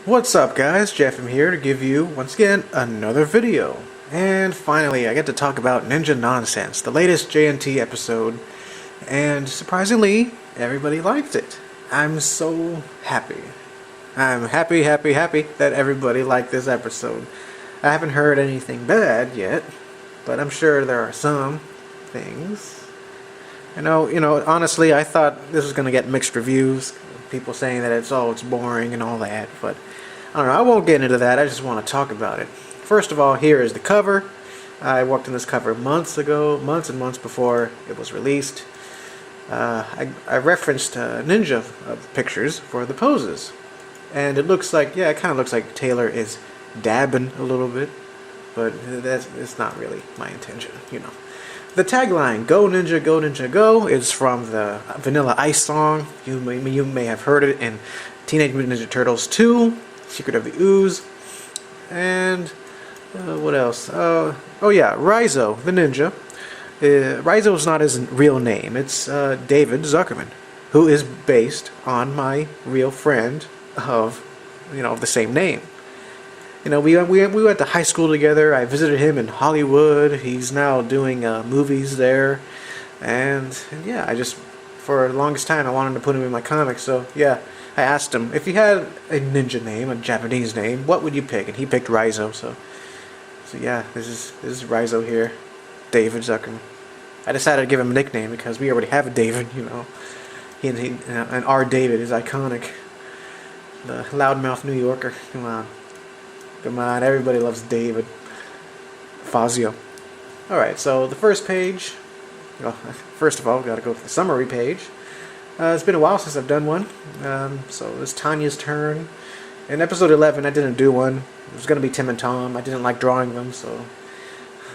What's up guys, Jeff am here to give you, once again, another video. And finally, I get to talk about Ninja Nonsense, the latest JNT episode. And surprisingly, everybody liked it. I'm so happy. I'm happy that everybody liked this episode. I haven't heard anything bad yet, but I'm sure there are some things. Honestly, I thought this was going to get mixed reviews. People saying that it's boring and all that, but I don't know, I won't get into that. I just want to talk about it. First of all, here is the cover. I worked on this cover months and months before it was released. I referenced Ninja pictures for the poses, and it looks like, it kind of looks like Taylor is dabbing a little bit, but it's not really my intention, The tagline, "Go Ninja, Go Ninja, Go," is from the Vanilla Ice song. You may have heard it in Teenage Mutant Ninja Turtles 2, Secret of the Ooze, and what else? Oh yeah, Rizzo, the ninja. Rizzo is not his real name. It's David Zuckerman, who is based on my real friend of the same name. We went to high school together. I visited him in Hollywood. He's now doing movies there, and yeah, for the longest time I wanted to put him in my comics. So yeah, I asked him if he had a ninja name, a Japanese name, what would you pick? And he picked Rizzo. So yeah, this is Rizzo here, David Zuckerman. I decided to give him a nickname because we already have a David. And our David is iconic. The loudmouth New Yorker. Come on, everybody loves David Fazio. Alright, so the first page, first of all, we've got to go to the summary page. It's been a while since I've done one, so it's Tanya's turn. In episode 11, I didn't do one. It was going to be Tim and Tom. I didn't like drawing them, so...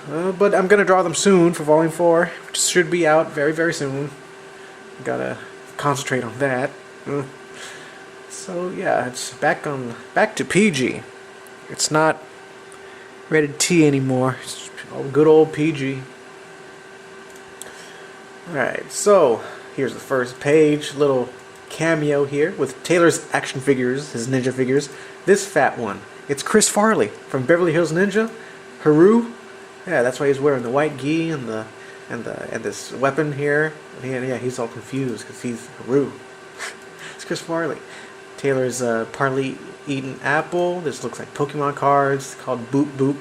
but I'm going to draw them soon for Volume 4, which should be out very, very soon. Gotta concentrate on that. So, yeah, it's back to PG. It's not rated T anymore. It's good old PG. Alright, so here's the first page. Little cameo here with Taylor's action figures, his ninja figures. This fat one, it's Chris Farley from Beverly Hills Ninja. Haru. Yeah, that's why he's wearing the white gi and this weapon here. And yeah, he's all confused because he's Haru. It's Chris Farley. Taylor's partly eaten apple. This looks like Pokemon cards called Boop Boop.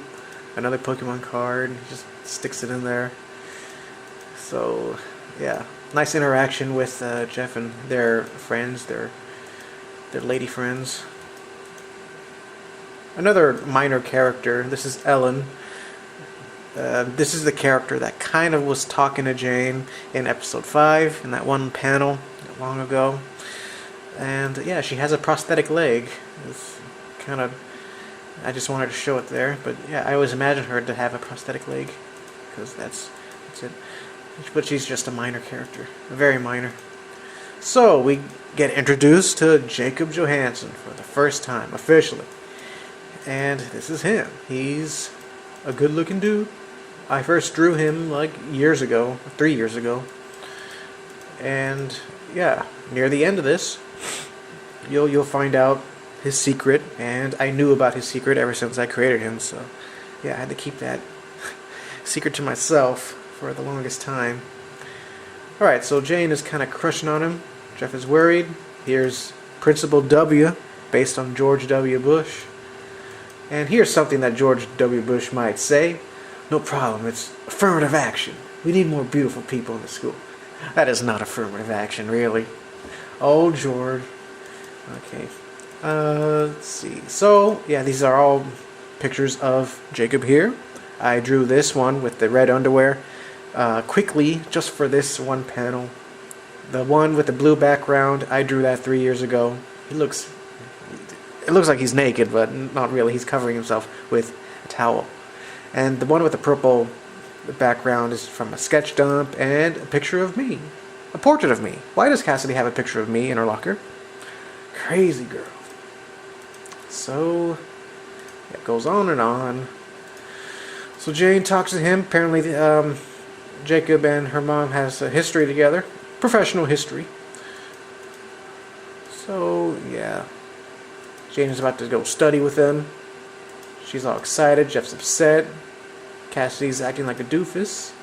Another Pokemon card. He just sticks it in there. So, yeah. Nice interaction with Jeff and their friends, their lady friends. Another minor character. This is Ellen. This is the character that kind of was talking to Jane in episode 5, in that one panel long ago. And yeah, she has a prosthetic leg. It's kind of... I just wanted to show it there. But yeah, I always imagined her to have a prosthetic leg, because that's it. But she's just a minor character. Very minor. So, we get introduced to Jacob Johansson for the first time, officially. And this is him. He's a good-looking dude. I first drew him like 3 years ago. And yeah, near the end of this, you'll find out his secret, and I knew about his secret ever since I created him, so yeah, I had to keep that secret to myself for the longest time. Alright, so Jane is kind of crushing on him. Jeff is worried. Here's Principal W, based on George W. Bush. And here's something that George W. Bush might say. No problem, it's affirmative action. We need more beautiful people in the school. That is not affirmative action, really. Oh, George. Okay. Let's see. So, yeah, these are all pictures of Jacob here. I drew this one with the red underwear quickly, just for this one panel. The one with the blue background, I drew that 3 years ago. It looks like he's naked, but not really. He's covering himself with a towel. And the one with the purple background is from a sketch dump and a picture of me. A portrait of me. Why does Cassidy have a picture of me in her locker? Crazy girl. So, it goes on and on. So Jane talks to him. Apparently, Jacob and her mom has a history together. Professional history. So, yeah. Jane is about to go study with them. She's all excited. Jeff's upset. Cassidy's acting like a doofus.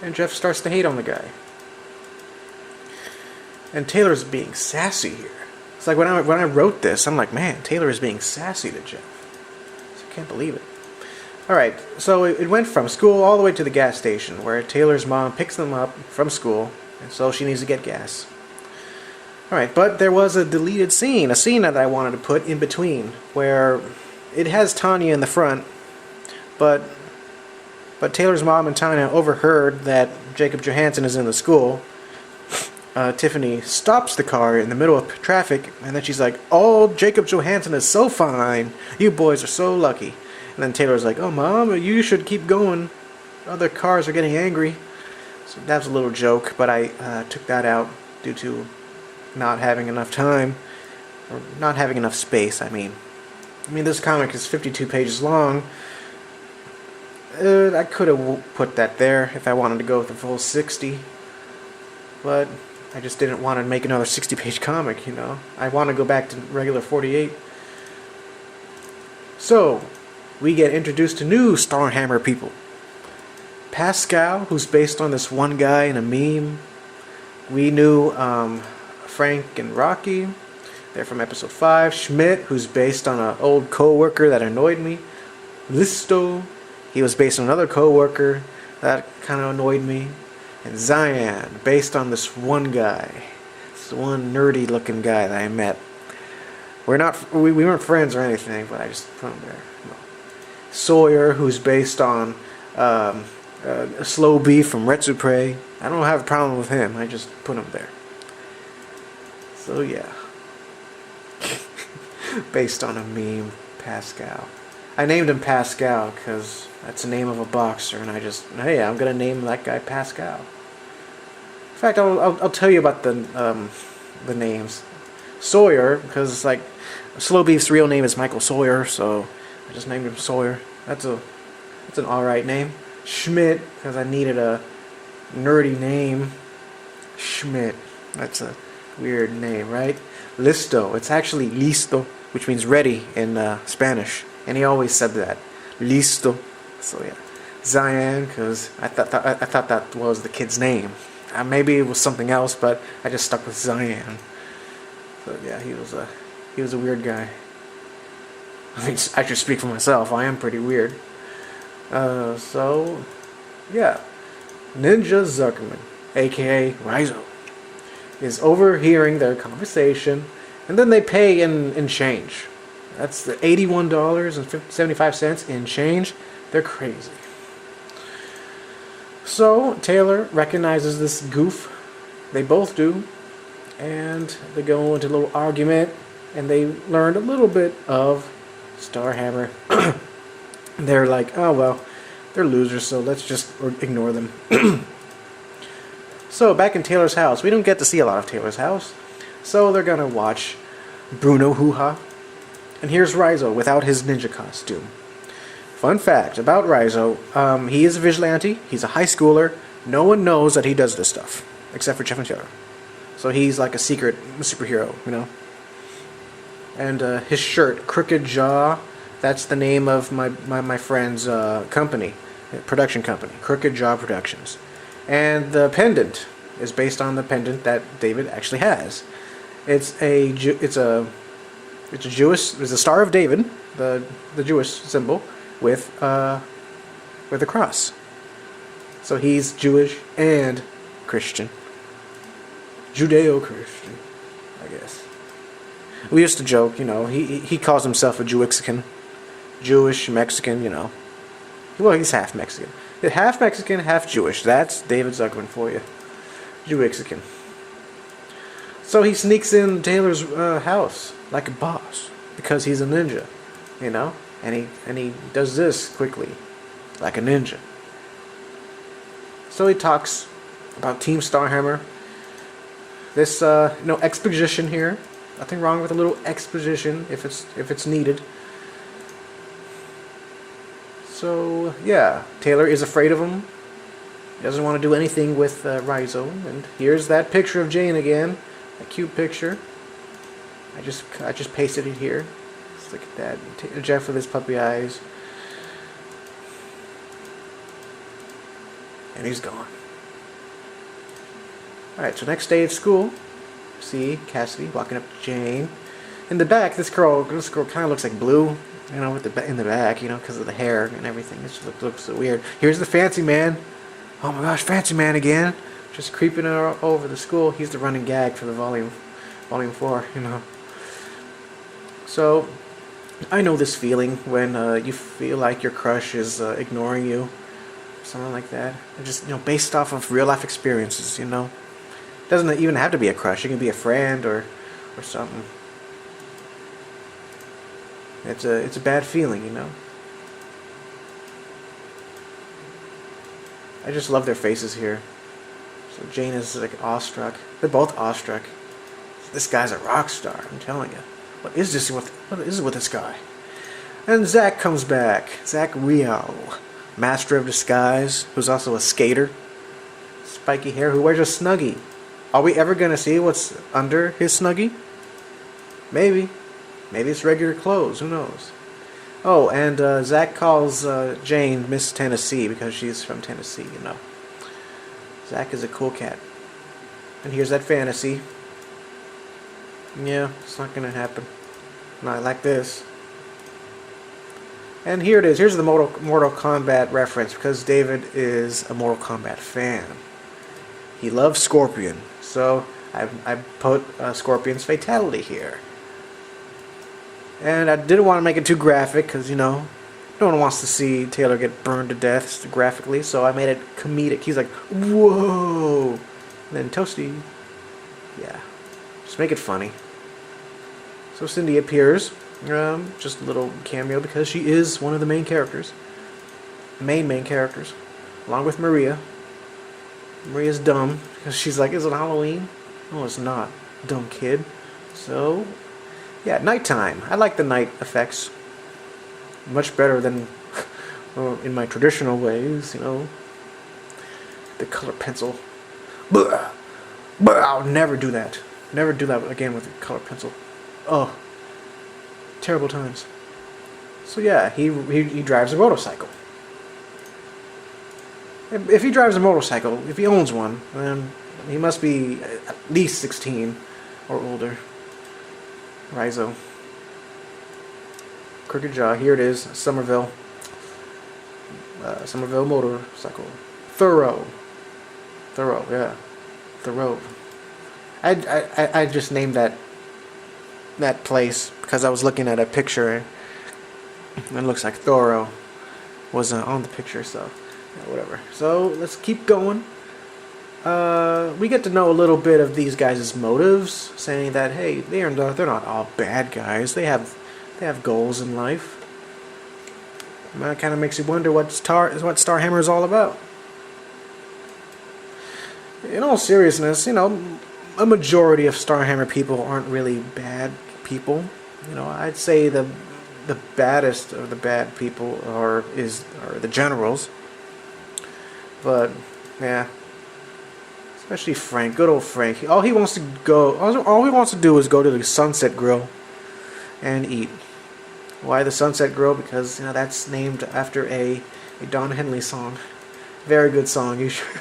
And Jeff starts to hate on the guy. And Taylor's being sassy here. It's like when I wrote this, I'm like, man, Taylor is being sassy to Jeff. I can't believe it. Alright, so it went from school all the way to the gas station, where Taylor's mom picks them up from school, and so she needs to get gas. Alright, but there was a deleted scene, a scene that I wanted to put in between, where it has Tanya in the front, but Taylor's mom and Tanya overheard that Jacob Johansson is in the school. Tiffany stops the car in the middle of traffic, and then she's like, "Oh, Jacob Johansson is so fine. You boys are so lucky." And then Taylor's like, "Oh, Mom, you should keep going. Other cars are getting angry." So that was a little joke, but I took that out due to not having enough time, or not having enough space, I mean, this comic is 52 pages long. I could have put that there if I wanted to go with the full 60, but I just didn't want to make another 60-page comic, you know. I want to go back to regular 48. So, we get introduced to new Starhammer people. Pascal, who's based on this one guy in a meme. We knew Frank and Rocky. They're from episode 5. Schmidt, who's based on an old co-worker that annoyed me. Listo, he was based on another co-worker that kind of annoyed me. And Zion, based on this one guy. This one nerdy-looking guy that I met. We weren't friends or anything, but I just put him there. No. Sawyer, who's based on Slow Beef from Retsupre. I don't have a problem with him. I just put him there. So yeah. Based on a meme, Pascal. I named him Pascal because that's the name of a boxer, and hey, I'm gonna name that guy Pascal. In fact, I'll tell you about the names. Sawyer, because like Slow Beef's real name is Michael Sawyer, so I just named him Sawyer. That's an alright name. Schmidt, because I needed a nerdy name. Schmidt. That's a weird name, right? Listo. It's actually listo, which means ready in Spanish. And he always said that. Listo. So yeah. Zion, because I thought that was the kid's name. Maybe it was something else, but I just stuck with Zion. So yeah, he was a weird guy. I mean, I should speak for myself. I am pretty weird. So yeah, Ninja Zuckerman, aka Rizzo, is overhearing their conversation, and then they pay in change. That's the $81.75 in change. They're crazy. So Taylor recognizes this goof. They both do. And they go into a little argument. And they learned a little bit of Starhammer. They're like, oh well, they're losers, so let's just ignore them. So back in Taylor's house. We don't get to see a lot of Taylor's house. So they're going to watch Bruno Hoo-Ha. And here's Rizzo without his ninja costume. Fun fact about Rizzo, he is a vigilante, he's a high schooler, no one knows that he does this stuff, except for Jeff and Taylor. So he's like a secret superhero, you know. And his shirt, Crooked Jaw, that's the name of my friend's company, production company, Crooked Jaw Productions. And the pendant is based on the pendant that David actually has. It's a Star of David, the Jewish symbol, with a cross. So he's Jewish and Christian. Judeo-Christian, I guess. We used to joke, you know, he calls himself a Jewixican. Jewish, Mexican, you know. Well, he's half Mexican. Half Mexican, half Jewish. That's David Zuckerman for you. Jewixican. So he sneaks in Taylor's house like a boss because he's a ninja, you know, and he does this quickly, like a ninja. So he talks about Team Starhammer. This exposition here. Nothing wrong with a little exposition if it's needed. So yeah, Taylor is afraid of him. He doesn't want to do anything with Rizzo. And here's that picture of Jane again. A cute picture. I just pasted it here. Let's look at that. Jeff with his puppy eyes. And he's gone. Alright, so next day at school, see Cassidy walking up to Jane. In the back, this girl kind of looks like Blue, you know, in the back, you know, because of the hair and everything. It just looks so weird. Here's the fancy man. Oh my gosh, fancy man again. Just creeping over the school. He's the running gag for the volume 4, you know. So, I know this feeling when you feel like your crush is ignoring you. Something like that. Just, you know, based off of real life experiences, you know. Doesn't even have to be a crush. It can be a friend or something. It's a bad feeling, you know. I just love their faces here. So Jane is like awestruck. They're both awestruck. This guy's a rock star, I'm telling you. What is this with this guy? And Zach comes back. Zach Real, master of disguise, who's also a skater. Spiky hair, who wears a Snuggie. Are we ever gonna see what's under his Snuggie? Maybe. Maybe it's regular clothes. Who knows? Oh, and Zach calls Jane Miss Tennessee because she's from Tennessee, you know. Zach is a cool cat. And here's that fantasy. Yeah, it's not gonna happen. Not like this. And here it is. Here's the Mortal Kombat reference because David is a Mortal Kombat fan. He loves Scorpion. So I put Scorpion's fatality here. And I didn't want to make it too graphic because, you know, no one wants to see Taylor get burned to death graphically, so I made it comedic. He's like, whoa! And then Toasty. Yeah. Just make it funny. So Cindy appears. Just a little cameo because she is one of the main characters. Main characters. Along with Maria. Maria's dumb because she's like, is it Halloween? No, it's not. Dumb kid. So, yeah, nighttime. I like the night effects. Much better than in my traditional ways, you know. The color pencil. Blah, blah, I'll never do that. Never do that again with a color pencil. Oh. Terrible times. So yeah, he drives a motorcycle. If he drives a motorcycle, if he owns one, then he must be at least 16 or older. Rizzo. Crooked Jaw. Here it is. Somerville. Somerville motorcycle. Thorough. Yeah. Thorough. I just named that place because I was looking at a picture and it looks like Thorough was on the picture, so yeah, whatever. So let's keep going. We get to know a little bit of these guys' motives, saying that hey, they're not all bad guys. They have goals in life. And that kind of makes you wonder what Starhammer is all about. In all seriousness, you know, a majority of Starhammer people aren't really bad people. You know, I'd say the baddest of the bad people are the generals. But yeah, especially Frank, good old Frank. All he wants to do is go to the Sunset Grill and eat. Why the Sunset Grill? Because you know that's named after a Don Henley song. Very good song. You should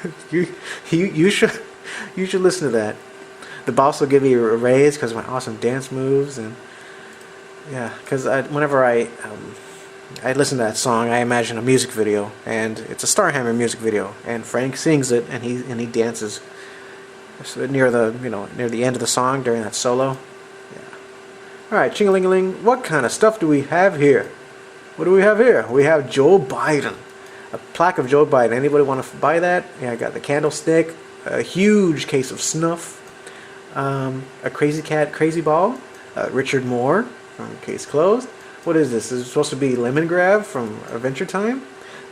listen to that. The boss will give you a raise because of my awesome dance moves, and yeah, because whenever I listen to that song, I imagine a music video, and it's a Starhammer music video, and Frank sings it, and he dances near the end of the song during that solo. Yeah. All right, ching-a-ling-a-ling. What kind of stuff do we have here? What do we have here? We have Joe Biden, a plaque of Joe Biden. Anybody want to buy that? Yeah, I got the candlestick, a huge case of snuff. A crazy cat, crazy ball. Richard Moore from Case Closed. What is this? Is it supposed to be Lemon Grab from Adventure Time?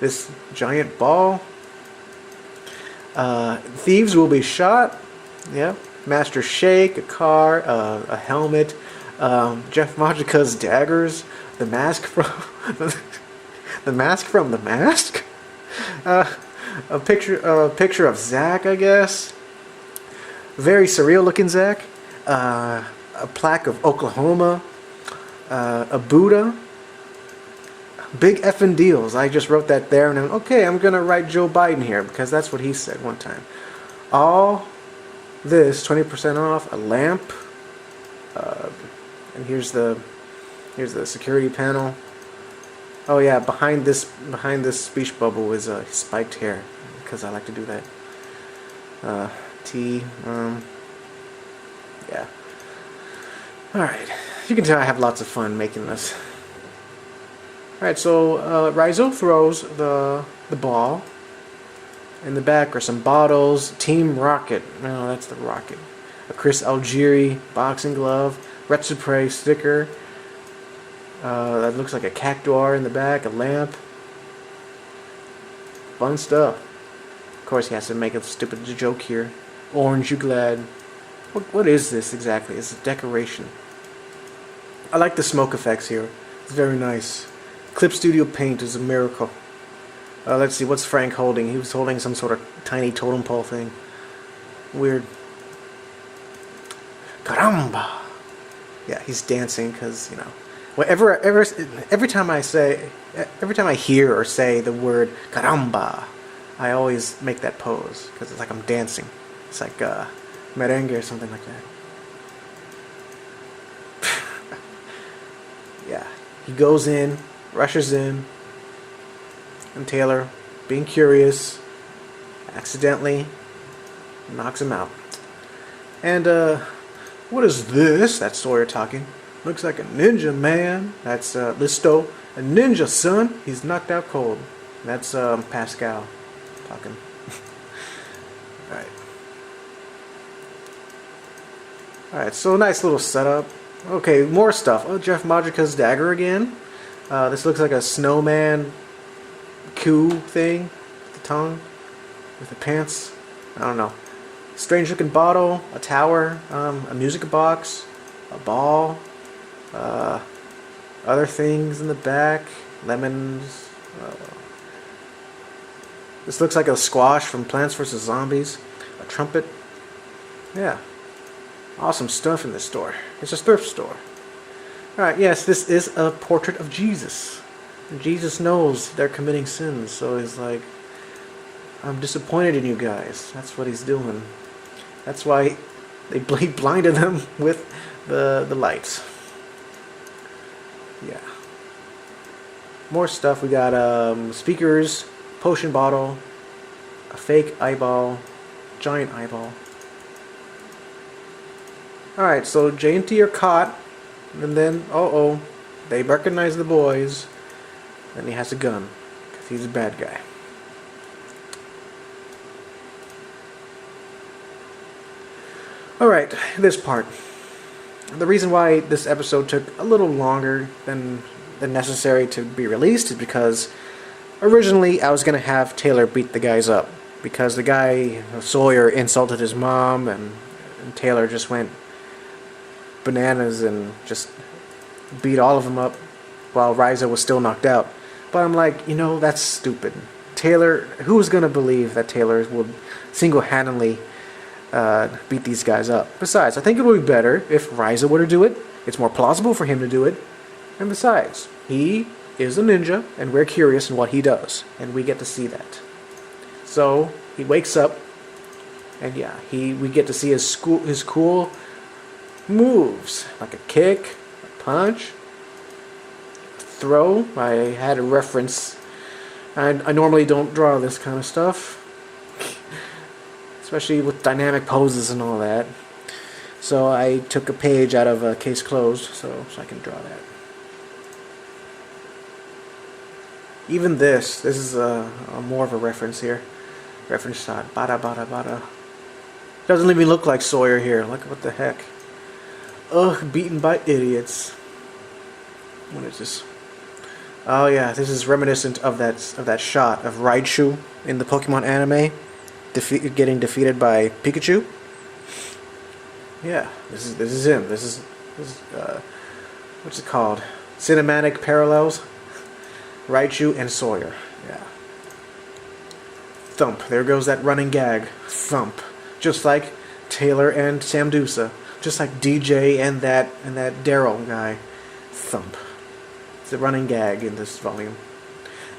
This giant ball. Thieves will be shot. Yeah. Master Shake, a car, a helmet. Jeff Magica's daggers. The mask from the mask from The Mask. A picture of Zach, I guess. Very surreal looking Zach. a plaque of Oklahoma, a Buddha. Big effing deals. I just wrote that there, and I'm okay. I'm gonna write Joe Biden here because that's what he said one time. All this 20% off, a lamp, and here's the security panel. Oh yeah, behind this speech bubble is spiked hair because I like to do that. Tea. Yeah. All right. You can tell I have lots of fun making this. Alright, so Rizzo throws the ball. In the back are some bottles. Team Rocket. No, that's the Rocket. A Chris Algieri boxing glove. Ret Supre sticker. That looks like a cactuar in the back. A lamp. Fun stuff. Of course, he has to make a stupid joke here. Orange, you glad? What is this exactly? It's a decoration. I like the smoke effects here. It's very nice. Clip Studio paint is a miracle. Let's see, what's Frank holding? He was holding some sort of tiny totem pole thing. Weird. Caramba! Yeah, he's dancing because, you know, every time I hear or say the word caramba, I always make that pose because it's like I'm dancing. It's like merengue or something like that. Yeah, he goes in. Rushes in, and Taylor, being curious, accidentally knocks him out. And, what is this? That's Sawyer talking. Looks like a ninja, man. That's, Listo. A ninja, son. He's knocked out cold. That's, Pascal talking. Alright. Alright, so nice little setup. Okay, more stuff. Oh, Jeff Modrica's dagger again. This looks like a snowman coup thing with the tongue, with the pants. I don't know. Strange looking bottle, a tower, a music box, a ball, other things in the back, lemons. This looks like a squash from Plants vs. Zombies, a trumpet. Yeah. Awesome stuff in this store. It's a thrift store. Alright, yes, this is a portrait of Jesus. And Jesus knows they're committing sins, so he's like, I'm disappointed in you guys. That's what he's doing. That's why they blinded them with the lights. Yeah. More stuff. We got speakers, potion bottle, a fake eyeball, giant eyeball. Alright, so J and T are caught. And then, they recognize the boys. And he has a gun. Because he's a bad guy. Alright, this part. The reason why this episode took a little longer than necessary to be released is because originally I was going to have Taylor beat the guys up. Because the guy, Sawyer, insulted his mom and Taylor just went bananas and just beat all of them up while Riza was still knocked out. But I'm like, that's stupid. Taylor, who's going to believe that Taylor would single-handedly beat these guys up? Besides, I think it would be better if Riza were to do it. It's more plausible for him to do it. And besides, he is a ninja, and we're curious in what he does. And we get to see that. So, he wakes up, and yeah, we get to see his cool moves, like a kick, a punch, throw. I had a reference. I normally don't draw this kind of stuff, especially with dynamic poses and all that. So I took a page out of Case Closed, so I can draw that. Even this is more of a reference here. Reference shot. Bada bada bada. Doesn't even look like Sawyer here. Look, what the heck. Ugh, beaten by idiots. What is this? Oh yeah, this is reminiscent of that shot of Raichu in the Pokemon anime, getting defeated by Pikachu. Yeah, this is him. This is what's it called? Cinematic parallels. Raichu and Sawyer. Yeah. Thump. There goes that running gag. Thump. Just like Taylor and Samdusa. just like DJ and that Daryl guy. Thump. It's a running gag in this volume.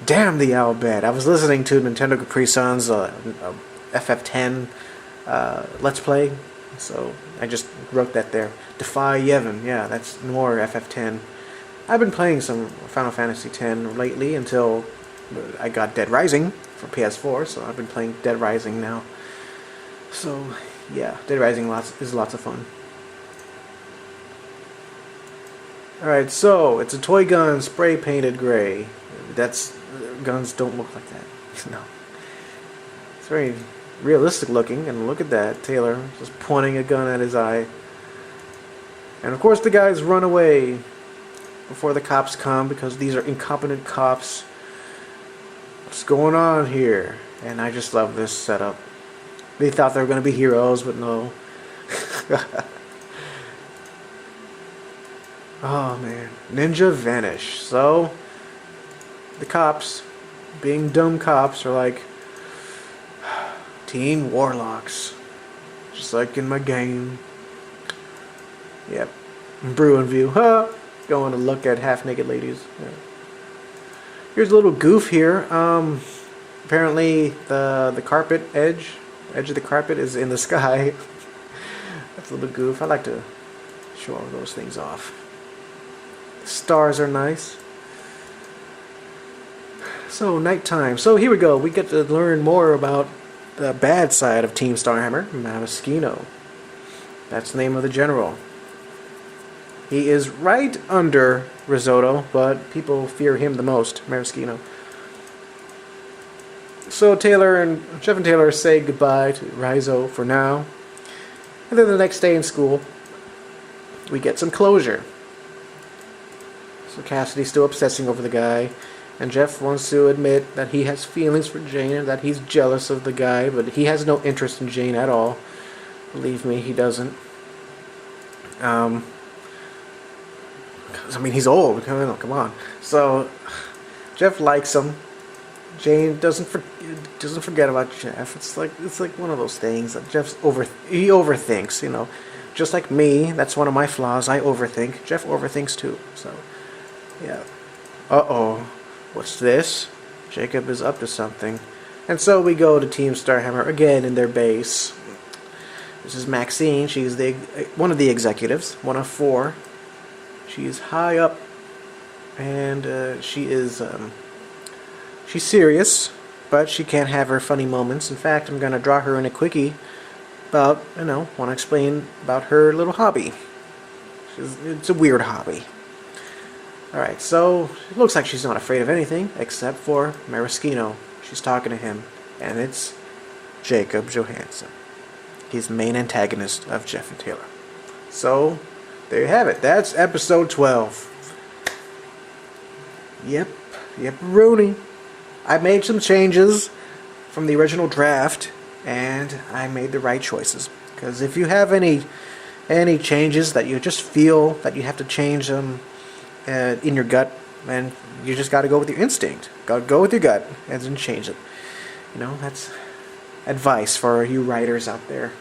Damn the owl bed. I was listening to Nintendo Capri Sun's FF10 Let's Play, so I just wrote that there. Defy Yevon. Yeah, that's more FF10. I've been playing some Final Fantasy X lately until I got Dead Rising for PS4, so I've been playing Dead Rising now. So, yeah, Dead Rising is lots of fun. Alright, so, it's a toy gun spray painted gray. Guns don't look like that. No. It's very realistic looking, and look at that. Taylor just pointing a gun at his eye. And of course the guys run away before the cops come, because these are incompetent cops. What's going on here? And I just love this setup. They thought they were going to be heroes, but no. Oh man. Ninja vanish. So, the cops, being dumb cops, are like, teen warlocks. Just like in my game. Yep. Bruin view. Huh. Going to look at half-naked ladies. Yeah. Here's a little goof here. Apparently the carpet edge of the carpet is in the sky. That's a little goof. I like to show all those things off. The stars are nice. So, nighttime. So here we go. We get to learn more about the bad side of Team Starhammer, Maraschino. That's the name of the general. He is right under Risotto, but people fear him the most, Maraschino. So Jeff and Taylor say goodbye to Rizzo for now. And then the next day in school, we get some closure. So Cassidy's still obsessing over the guy, and Jeff wants to admit that he has feelings for Jane and that he's jealous of the guy, but he has no interest in Jane at all. Believe me, he doesn't. I mean, he's old. Come on. So Jeff likes him. Jane doesn't forget about Jeff. It's like one of those things that he overthinks. You know, just like me. That's one of my flaws. I overthink. Jeff overthinks too. So yeah. What's this? Jacob is up to something. And so we go to Team Starhammer again in their base. This is Maxine. She's one of the executives, one of 4. She's high up, and she's serious, but she can't have her funny moments. In fact, I'm going to draw her in a quickie about, want to explain about her little hobby. It's a weird hobby. Alright, so it looks like she's not afraid of anything except for Maraschino. She's talking to him, and it's Jacob Johansson. He's the main antagonist of Jeff and Taylor. So, there you have it. That's episode 12. Yep, Rooney. I made some changes from the original draft, and I made the right choices. Because if you have any changes that you just feel that you have to change them in your gut, then you just got to go with your instinct. Go with your gut and then change it. That's advice for you writers out there.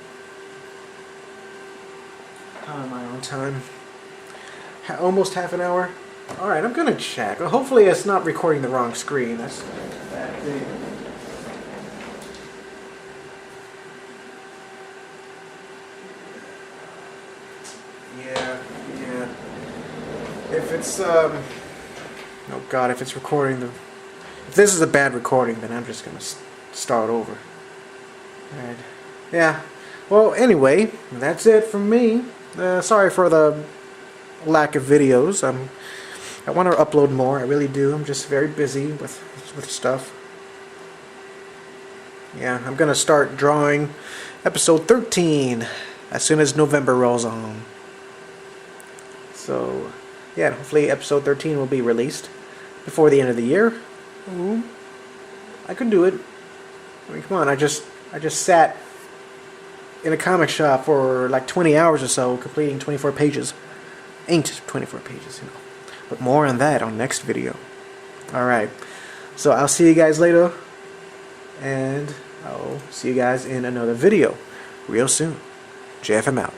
How am I on time? Almost half an hour? Alright, I'm gonna check. Hopefully it's not recording the wrong screen. That's a bad thing. Yeah. If it's, oh god, if it's recording if this is a bad recording, then I'm just gonna start over. Alright. Yeah. Well, anyway, that's it from me. Sorry for the lack of videos. I want to upload more. I really do. I'm just very busy with stuff. Yeah, I'm gonna start drawing episode 13 as soon as November rolls on. So, yeah, hopefully episode 13 will be released before the end of the year. Ooh, I could do it. I mean, come on. I just sat in a comic shop for like 20 hours or so, completing 24 pages. Ain't 24 pages, But more on that on next video. Alright, so I'll see you guys later, and I'll see you guys in another video real soon. JFM out.